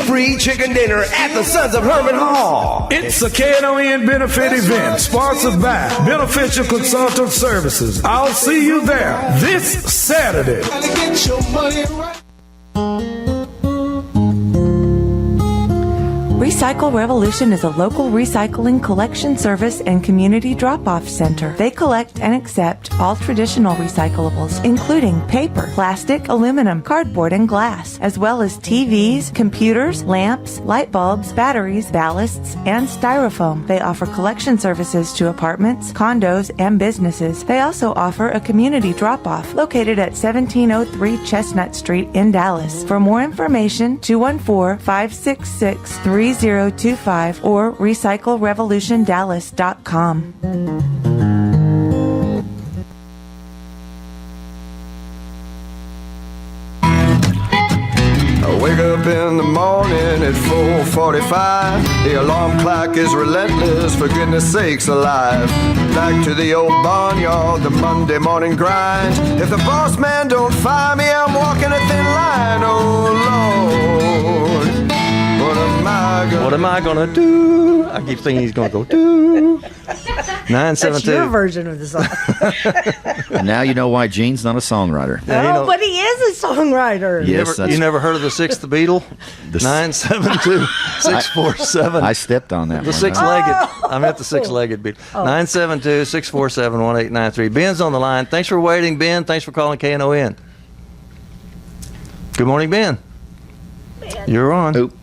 free chicken dinner at the Sons of Herman Hall. It's a KNON benefit event sponsored by Beneficial Consultant Services. I'll see you there this Saturday. Recycle Revolution is a local recycling collection service and community drop-off center. They collect and accept all traditional recyclables, including paper, plastic, aluminum, cardboard, and glass, as well as TVs, computers, lamps, light bulbs, batteries, ballasts, and styrofoam. They offer collection services to apartments, condos, and businesses. They also offer a community drop-off located at 1703 Chestnut Street in Dallas. For more information, 214-566-3025 or recyclerevolutiondallas.com. I wake up in the morning at 4:45. The alarm clock is relentless, for goodness sakes alive. Back to the old barnyard, the Monday morning grind. If the boss man don't fire me, I'm walking a thin line. Oh Lord, what am I gonna do? I keep thinking he's gonna go do. 972. That's your version of the song. And now you know why Gene's not a songwriter. Oh, but he is a songwriter. Yes, you never heard of the Sixth Beatle? 972-647. I stepped on that. The six-legged. I meant the six-legged Beatle. 972-647-1893. Ben's on the line. Thanks for waiting, Ben. Thanks for calling KNON. Good morning, Ben. You're on. Oop.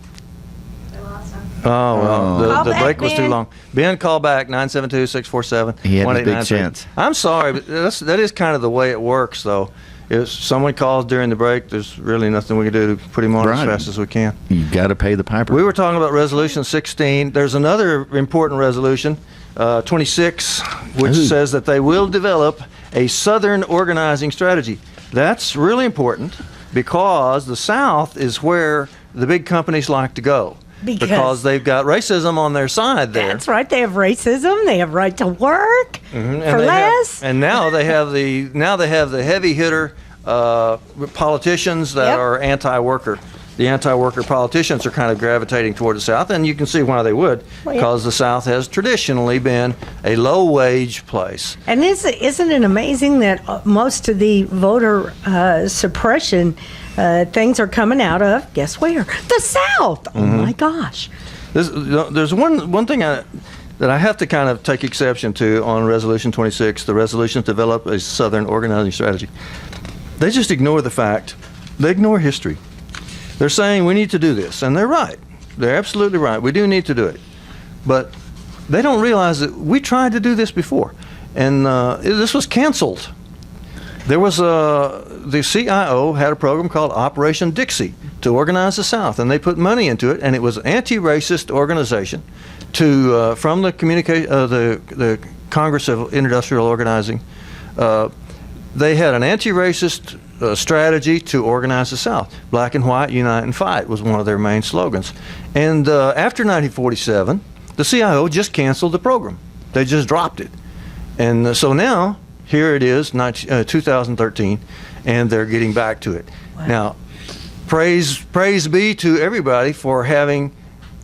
Oh, well, the break was too Ben. long. Ben, call back, 972-647-1893. He had a big chance. I'm sorry, but that is kind of the way it works, though. If someone calls during the break, there's really nothing we can do to put him on as fast as we can. You got to pay the piper. We were talking about Resolution 16. There's another important resolution, 26, which says that they will develop a Southern organizing strategy. That's really important because the South is where the big companies like to go. Because they've got racism on their side there. That's right. They have racism. They have right to work for less. And now they have the heavy hitter politicians that are anti-worker. The anti-worker politicians are kind of gravitating toward the South, and you can see why they would, because the South has traditionally been a low-wage place. And isn't it amazing that most of the voter suppression things are coming out of, guess where? The South. Oh, my gosh. There's one thing that I have to kind of take exception to on Resolution 26, the resolution to develop a Southern organizing strategy. They just ignore the fact. They ignore history. They're saying we need to do this, and they're right. They're absolutely right. We do need to do it. But they don't realize that we tried to do this before, and this was canceled. There was the CIO had a program called Operation Dixie to organize the South, and they put money into it, and it was an anti-racist organization from the the Congress of Industrial Organizing. They had an anti-racist strategy to organize the South. Black and white, unite and fight was one of their main slogans. And after 1947, the CIO just canceled the program. They just dropped it. And so now, here it is, 2013, and they're getting back to it. Wow. Now, praise be to everybody for having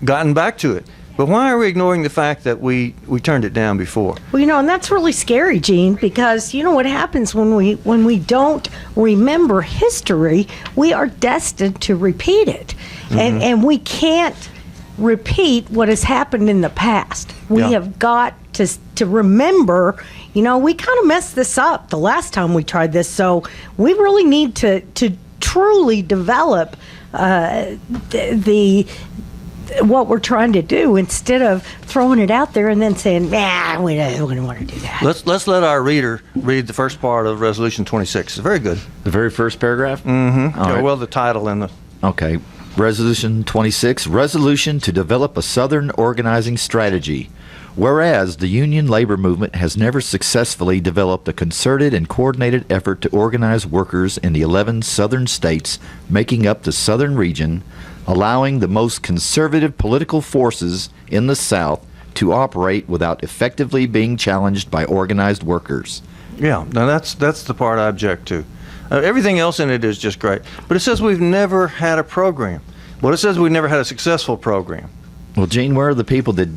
gotten back to it. But why are we ignoring the fact that we turned it down before? Well, and that's really scary, Gene, because what happens when we don't remember history, we are destined to repeat it. And we can't repeat what has happened in the past. We have got to remember, we kind of messed this up the last time we tried this, so we really need to truly develop what we're trying to do instead of throwing it out there and then saying, nah, we don't want to do that. Let's let our reader read the first part of Resolution 26. It's very good. The very first paragraph? Mm-hmm. Right. Well, the title and the... Okay. Resolution 26, resolution to develop a Southern organizing strategy. Whereas the union labor movement has never successfully developed a concerted and coordinated effort to organize workers in the 11 southern states making up the southern region, allowing the most conservative political forces in the South to operate without effectively being challenged by organized workers. Yeah, now that's the part I object to. Everything else in it is just great. But it says we've never had a program. Well, it says we've never had a successful program. Well, Gene, where are the people that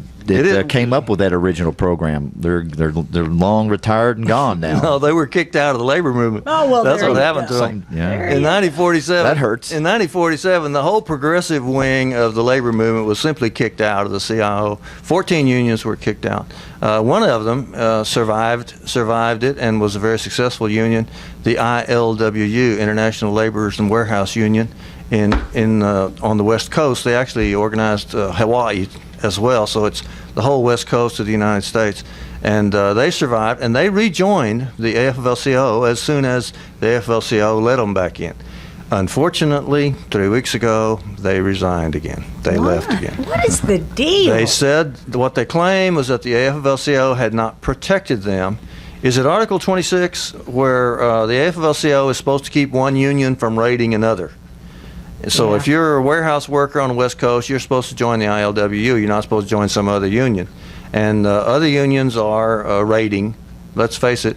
came up with that original program? They're long retired and gone now. No, they were kicked out of the labor movement. Oh, well, that's what happened to them. Yeah. In 1947, that hurts. In 1947, the whole progressive wing of the labor movement was simply kicked out of the CIO. 14 unions were kicked out. One of them survived it and was a very successful union, the ILWU, International Laborers and Warehouse Union, on the West Coast. They actually organized Hawaii as well, so it's the whole West Coast of the United States. And they survived, and they rejoined the AFL-CIO as soon as the AFL-CIO let them back in. Unfortunately, 3 weeks ago, they resigned again. They left again. What is the deal? They said what they claimed was that the AFL-CIO had not protected them. Is it Article 26 where the AFL-CIO is supposed to keep one union from raiding another? So if you're a warehouse worker on the West Coast, you're supposed to join the ILWU. You're not supposed to join some other union. And other unions are raiding. Let's face it,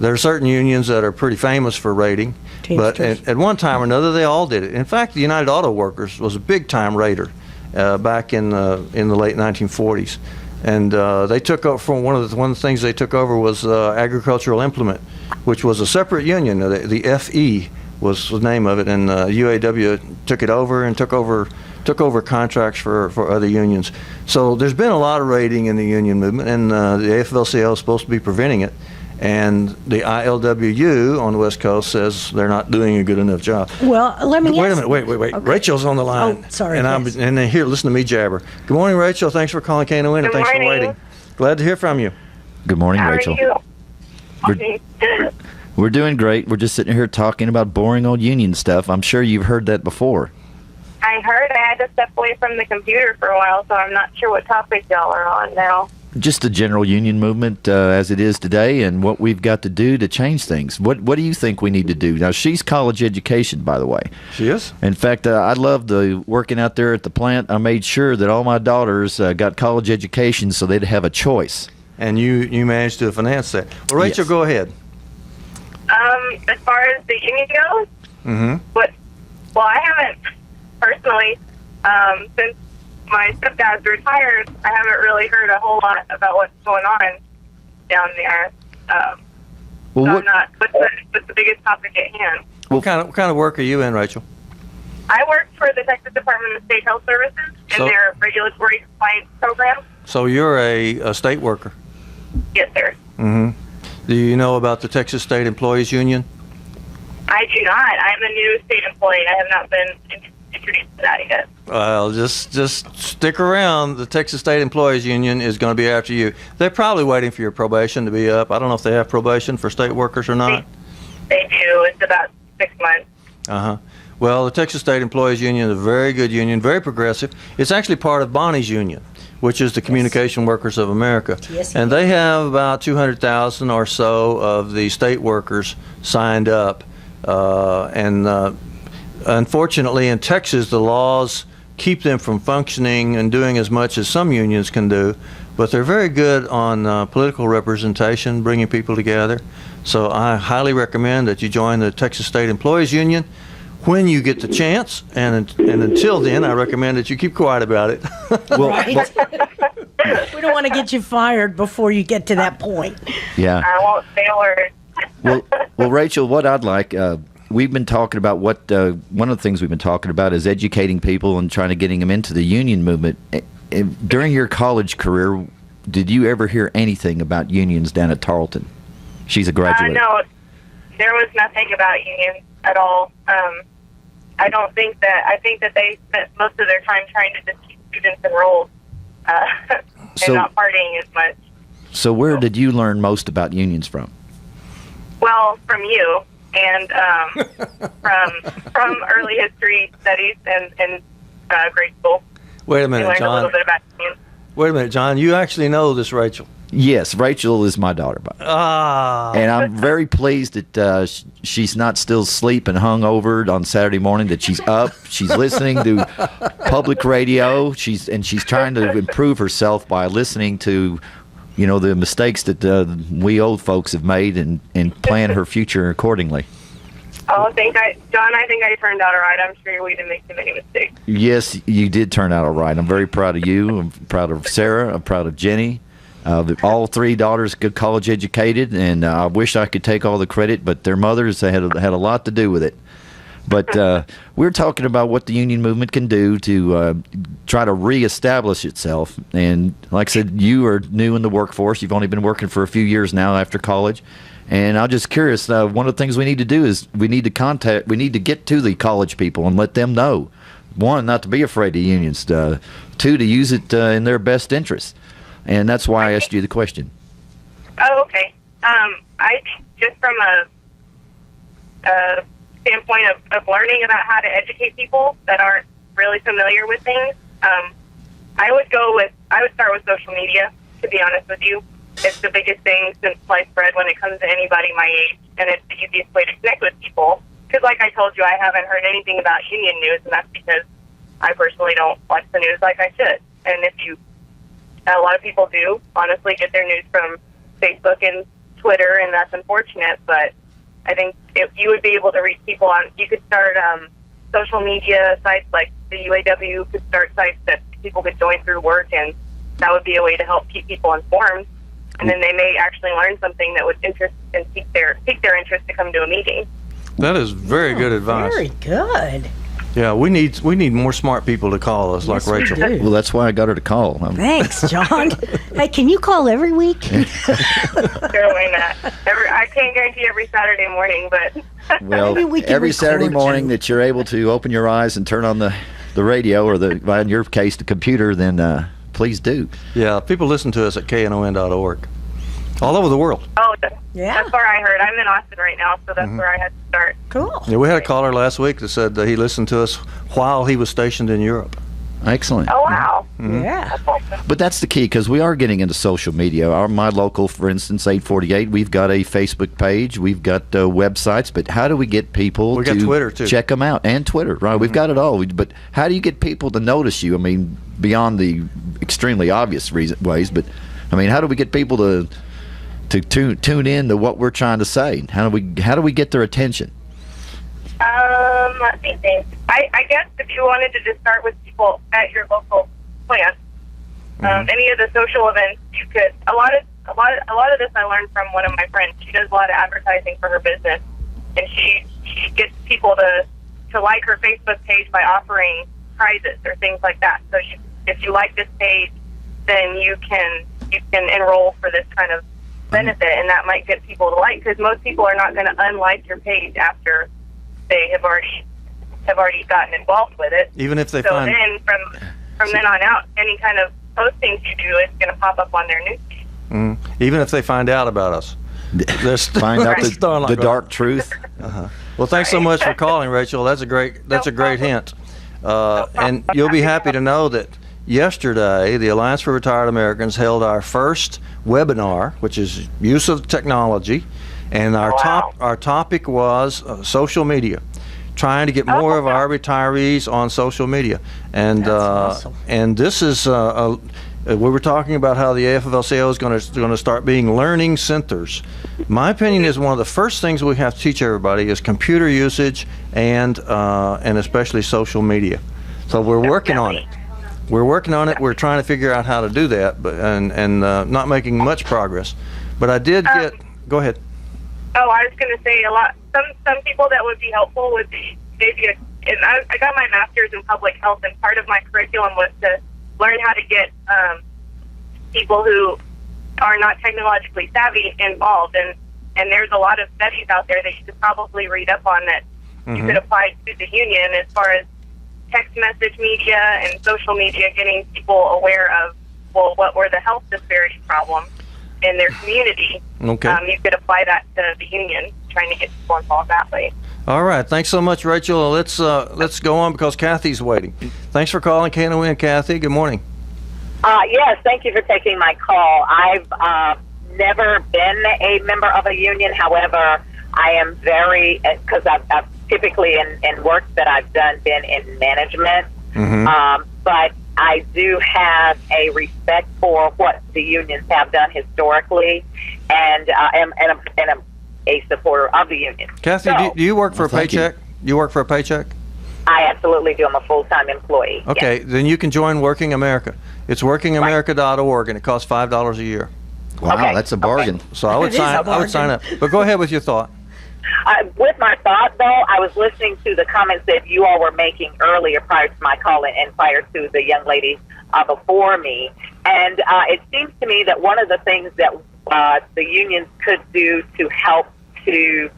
there are certain unions that are pretty famous for raiding. But at one time or another, they all did it. In fact, the United Auto Workers was a big-time raider back in the late 1940s. And they took over from one of the things they took over was Agricultural Implement, which was a separate union. The FE was the name of it, and UAW took it over and took over contracts for other unions. So there's been a lot of raiding in the union movement, and the AFL-CIO is supposed to be preventing it. And the ILWU on the West Coast says they're not doing a good enough job. Well, let me wait a minute. Wait. Okay. Rachel's on the line. Oh, sorry. And then here, listen to me jabber. Good morning, Rachel. Thanks for calling Knon, and thanks for waiting. Glad to hear from you. Good morning, How Rachel. Are you? We're doing great. We're just sitting here talking about boring old union stuff. I'm sure you've heard that before. I heard. I had to step away from the computer for a while, so I'm not sure what topic y'all are on now. Just the general union movement as it is today and what we've got to do to change things. What do you think we need to do? Now, she's college education, by the way. She is? In fact, I love the working out there at the plant. I made sure that all my daughters got college education so they'd have a choice. And you managed to finance that. Well, Rachel, Yes. go ahead. As far as the union goes, well, I haven't personally, since my stepdad's retired, I haven't really heard a whole lot about what's going on down there. Well, so I'm not, what's the biggest topic at hand? What kind of work are you in, Rachel? I work for the Texas Department of State Health Services in their regulatory compliance program. So you're a state worker? Yes, sir. Mm-hmm. Do you know about the Texas State Employees Union? I do not. I'm a new state employee. I have not been introduced to that yet. Well, just stick around. The Texas State Employees Union is going to be after you. They're probably waiting for your probation to be up. I don't know if they have probation for state workers or not. They do. It's about 6 months. Uh-huh. Well, the Texas State Employees Union is a very good union, very progressive. It's actually part of Bonnie's union, which is the Communication Workers of America. Yes, and they have about 200,000 or so of the state workers signed up. Unfortunately, in Texas, the laws keep them from functioning and doing as much as some unions can do, but they're very good on political representation, bringing people together. So I highly recommend that you join the Texas State Employees Union. when you get the chance, and until then, I recommend that you keep quiet about it. Right. We don't want to get you fired before you get to that point. Yeah. I won't say a word. Well, Rachel, what I'd like, we've been talking about one of the things we've been talking about is educating people and trying to getting them into the union movement. During your college career, did you ever hear anything about unions down at Tarleton? She's a graduate. No, there was nothing about unions at all. I think that they spent most of their time trying to just keep students enrolled and not partying as much. So where did you learn most about unions from? Well, from you and from early history studies and grade school. Wait a I minute, learned a John. little bit about unions. Wait a minute, John. You actually know this, Rachel. Yes, Rachel is my daughter. And I'm very pleased that she's not still asleep and hungover on Saturday morning, that she's up, she's listening to public radio, she's trying to improve herself by listening to, the mistakes that we old folks have made and plan her future accordingly. Oh, John, I think I turned out all right. I'm sure we didn't make too many mistakes. Yes, you did turn out all right. I'm very proud of you. I'm proud of Sarah. I'm proud of Jenny. All three daughters good college educated, and I wish I could take all the credit, but their mothers had a lot to do with it. But we're talking about what the union movement can do to try to reestablish itself. And like I said, you are new in the workforce. You've only been working for a few years now after college. And I'm just curious, one of the things we need to do is we need to get to the college people and let them know, one, not to be afraid of unions, two, to use it in their best interest. And that's why I asked you the question. Oh, okay. I just from a standpoint of learning about how to educate people that aren't really familiar with things, I would start with social media, to be honest with you. It's the biggest thing since sliced bread when it comes to anybody my age, and it's the easiest way to connect with people. Because like I told you, I haven't heard anything about union news, and that's because I personally don't watch the news like I should. And a lot of people do, honestly, get their news from Facebook and Twitter, and that's unfortunate, but I think if you would be able to reach people you could start social media sites like the UAW could start sites that people could join through work, and that would be a way to help keep people informed. And then they may actually learn something that would interest and pique their interest to come to a meeting. That is very good advice. Very good. Yeah, we need more smart people to call us, like Rachel. Well, that's why I got her to call. Thanks, John. Hey, can you call every week? Certainly not. I can't guarantee every Saturday morning, but well, maybe we can every Saturday record morning you. that you're able to open your eyes and turn on the radio or in your case, the computer, then please do. Yeah, people listen to us at knon.org. All over the world. Oh, Yeah. that's where I heard. I'm in Austin right now, so that's where I had to start. Cool. Yeah, we had a caller last week that said that he listened to us while he was stationed in Europe. Excellent. Oh, wow. Yeah. That's awesome. But that's the key, because we are getting into social media. My local, for instance, 848, we've got a Facebook page, we've got websites, but how do we get people We got Twitter, too. check them out? And Twitter, right? We've got it all. But how do you get people to notice you? I mean, beyond the extremely obvious ways, but, I mean, how do we get people to tune in to what we're trying to say? How do we get their attention? Let me think. I guess if you wanted to just start with people at your local plant, any of the social events, you could. A lot of this I learned from one of my friends. She does a lot of advertising for her business, and she gets people to like her Facebook page by offering prizes or things like that. So if you like this page, then you can enroll for this kind of benefit, and that might get people to like, because most people are not going to unlike your page after they have already gotten involved with it. Even if they so find... then from then on out, any kind of postings you do is going to pop up on their newsfeed. Even if they find out about us. Find out the dark truth. Well, thanks so much for calling, Rachel. That's a great hint. And you'll be happy to know that yesterday, the Alliance for Retired Americans held our first webinar, which is use of technology, and our topic was social media, trying to get more of our retirees on social media. And That's awesome. and this is We were talking about how the AFL-CIO is going to start being learning centers. My opinion is one of the first things we have to teach everybody is computer usage and especially social media. So we're working on it. We're working on it. We're trying to figure out how to do that, but and not making much progress. But I did get. Go ahead. Oh, I was going to say some people that would be helpful would be maybe. And I got my master's in public health, and part of my curriculum was to learn how to get people who are not technologically savvy involved. And there's a lot of studies out there that you could probably read up on that you could apply to the union as far as text message media and social media, getting people aware of, well, what were the health disparity problems in their community. Okay. You could apply that to the union, trying to get people involved that way. All right. Thanks so much, Rachel. Let's go on because Kathy's waiting. Thanks for calling KNON, Kathy. Good morning. Yes, thank you for taking my call. I've never been a member of a union. However, I am very, because I've typically in work that I've done been in management, but I do have a respect for what the unions have done historically, and am a supporter of the union. Kathy, So, do you work for a paycheck? You work for a paycheck? I absolutely do. I'm a full-time employee. Okay, yes. then you can join Working America. It's workingamerica.org, and it costs $5 a year. Wow, Okay. that's a bargain. So I would sign up. But go ahead with your thought. With my thought, though, I was listening to the comments that you all were making earlier prior to my call and prior to the young lady before me. And it seems to me that one of the things that the unions could do to help to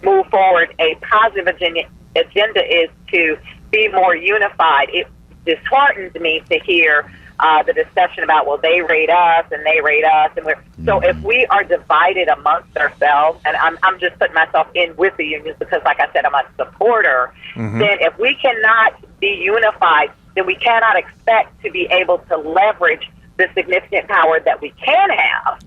move forward a positive agenda is to be more unified. It disheartens me to hear the discussion about, well, they rate us and they rate us, and so if we are divided amongst ourselves, and I'm just putting myself in with the unions because, like I said, I'm a supporter. Then if we cannot be unified, then we cannot expect to be able to leverage the significant power that we can have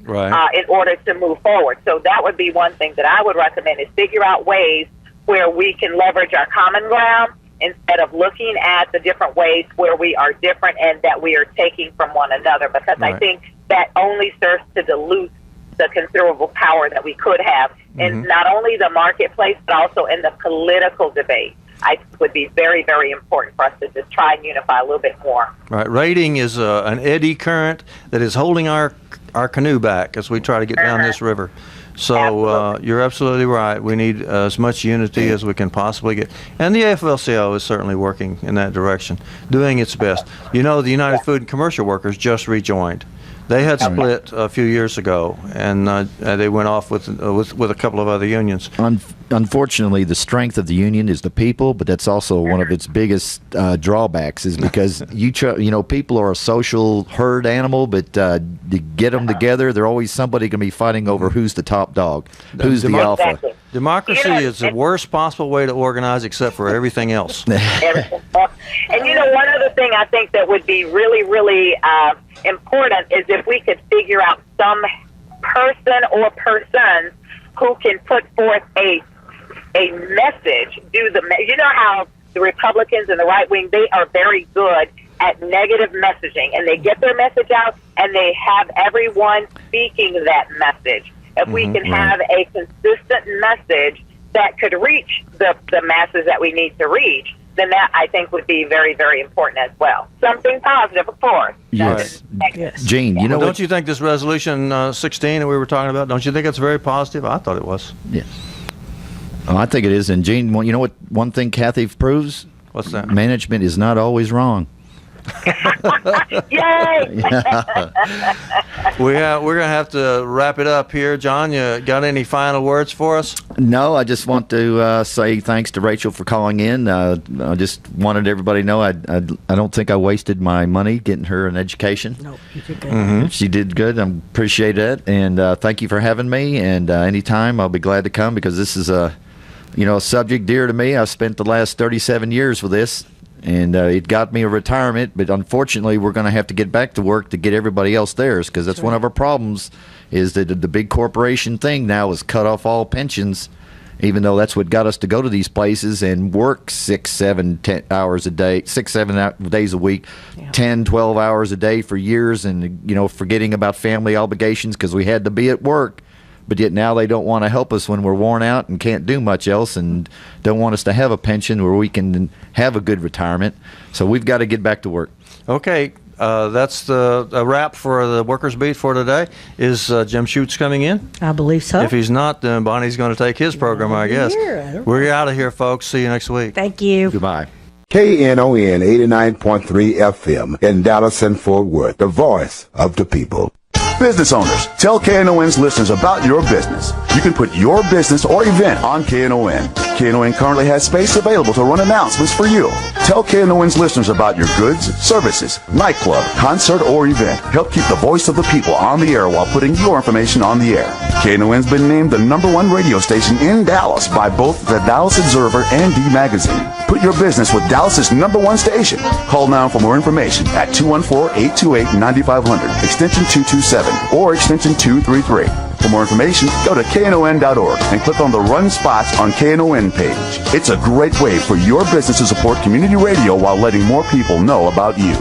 in order to move forward. So that would be one thing that I would recommend, is figure out ways where we can leverage our common ground instead of looking at the different ways where we are different and that we are taking from one another, because I think that only serves to dilute the considerable power that we could have in not only the marketplace but also in the political debate. I think would be very, very important for us to just try and unify a little bit more. Right. Rating is an eddy current that is holding our canoe back as we try to get down this river. So you're absolutely right. We need as much unity as we can possibly get. And the AFL-CIO is certainly working in that direction, doing its best. You know, the United Food and Commercial Workers just rejoined. They had split a few years ago, and they went off with a couple of other unions. Unfortunately, the strength of the union is the people, but that's also one of its biggest drawbacks, is because people are a social herd animal, but to get them together, they're always somebody going to be fighting over who's the top dog, who's the alpha. Exactly. Democracy is the worst possible way to organize, except for everything else. And one other thing I think that would be really, really important is if we could figure out some person or persons who can put forth a message. You know how the Republicans and the right wing, they are very good at negative messaging, and they get their message out and they have everyone speaking that message. If we can have a consistent message that could reach the masses that we need to reach, then that, I think, would be very, very important as well. Something positive, of course. Yes. Gene, you know don't you think this resolution 16 that we were talking about, don't you think it's very positive? I thought it was. Yes. Oh, I think it is. And Gene, you know what? One thing Kathy proves? What's that? Management is not always wrong. Yay! We're going to have to wrap it up here. John, you got any final words for us? No, I just want to say thanks to Rachel for calling in. I just wanted everybody to know I don't think I wasted my money getting her an education. No, you did good. She did good. I appreciate it. And thank you for having me. And anytime, I'll be glad to come, because this is a subject dear to me. I've spent the last 37 years with this. And it got me a retirement, but unfortunately, we're going to have to get back to work to get everybody else theirs, because that's one of our problems, is that the big corporation thing now has cut off all pensions, even though that's what got us to go to these places and work 6, 7, 10 hours a day, 6, 7 days a week, 10, 12 hours a day for years, and, you know, forgetting about family obligations because we had to be at work. But yet now they don't want to help us when we're worn out and can't do much else, and don't want us to have a pension where we can have a good retirement. So we've got to get back to work. Okay. That's the wrap for the Workers' Beat for today. Is Jim Schutz coming in? I believe so. If he's not, then Bonnie's going to take his program, I guess. We're out of here, folks. See you next week. Thank you. Goodbye. KNON 89.3 FM in Dallas and Fort Worth, the voice of the people. Business owners, tell KNON's listeners about your business. You can put your business or event on KNON. KNON currently has space available to run announcements for you. Tell KNON's listeners about your goods, services, nightclub, concert, or event. Help keep the voice of the people on the air while putting your information on the air. KNON's been named the #1 radio station in Dallas by both the Dallas Observer and D Magazine. Put your business with Dallas's #1 station. Call now for more information at 214-828-9500, extension 227, or extension 233. For more information, go to KNON.org and click on the Run Spots on KNON page. It's a great way for your business to support community radio while letting more people know about you.